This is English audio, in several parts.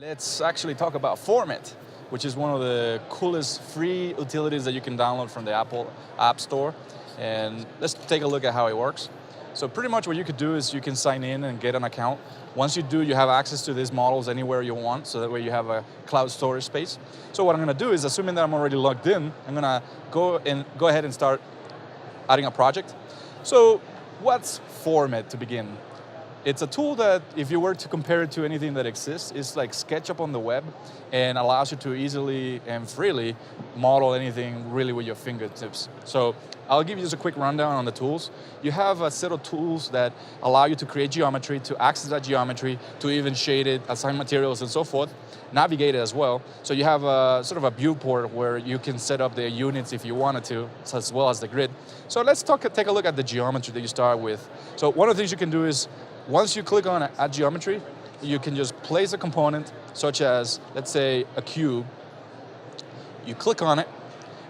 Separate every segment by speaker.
Speaker 1: Let's actually talk about FormIt, which is one of the coolest free utilities that you can download from the Apple App Store. And let's take a look at how it works. So pretty much what you could do is you can sign in and get an account. Once you do, you have access to these models anywhere you want, so that way you have a cloud storage space. So what I'm gonna do is, assuming that I'm already logged in, I'm gonna go ahead and start adding a project. So what's FormIt to begin? It's a tool that, if you were to compare it to anything that exists, is like SketchUp on the web and allows you to easily and freely model anything really with your fingertips. So I'll give you just a quick rundown on the tools. You have a set of tools that allow you to create geometry, to access that geometry, to even shade it, assign materials and so forth, navigate it as well. So you have a sort of a viewport where you can set up the units if you wanted to, as well as the grid. So let's take a look at the geometry that you start with. So one of the things you can do is, once you click on Add Geometry, you can just place a component, such as, let's say, a cube. You click on it,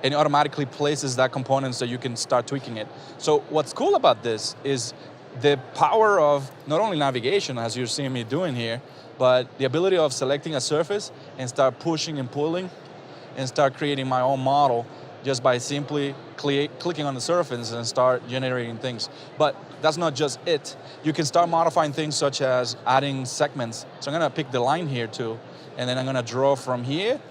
Speaker 1: and it automatically places that component so you can start tweaking it. So what's cool about this is the power of not only navigation, as you're seeing me doing here, but the ability of selecting a surface and start pushing and pulling and start creating my own model just by simply clicking on the surface and start generating things. But that's not just it. You can start modifying things such as adding segments. So I'm gonna pick the line here too, and then I'm gonna draw from here,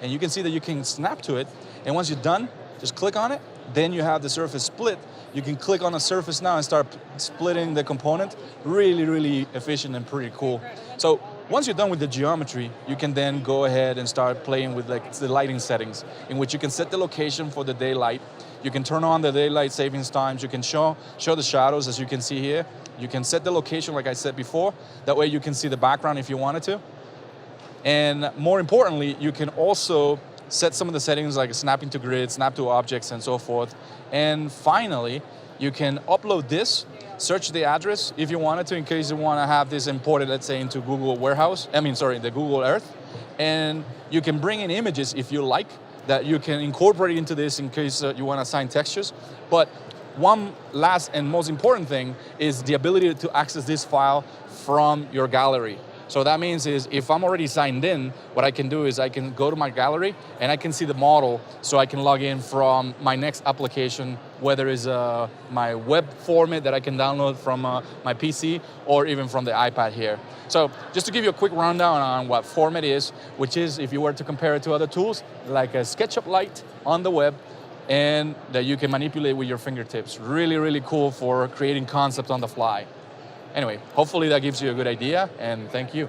Speaker 1: and you can see that you can snap to it. And once you're done, just click on it. Then you have the surface split. You can click on the surface now and start splitting the component. Really, really efficient and pretty cool. So once you're done with the geometry, you can then go ahead and start playing with like the lighting settings, in which you can set the location for the daylight. You can turn on the daylight savings times. You can show the shadows, as you can see here. You can set the location, like I said before. That way you can see the background if you wanted to. And more importantly, you can also set some of the settings like snapping to grid, snap to objects, and so forth. And finally, you can upload this, search the address if you wanted to, in case you want to have this imported, let's say, into Google Warehouse, the Google Earth. And you can bring in images if you like, that you can incorporate into this in case you want to assign textures. But one last and most important thing is the ability to access this file from your gallery. So that means is, if I'm already signed in, what I can do is I can go to my gallery and I can see the model, so I can log in from my next application, whether it's my web FormIt that I can download from my PC, or even from the iPad here. So just to give you a quick rundown on what FormIt is, which is, if you were to compare it to other tools, like a SketchUp Lite on the web, and that you can manipulate with your fingertips. Really, really cool for creating concepts on the fly. Anyway, hopefully that gives you a good idea, and thank you.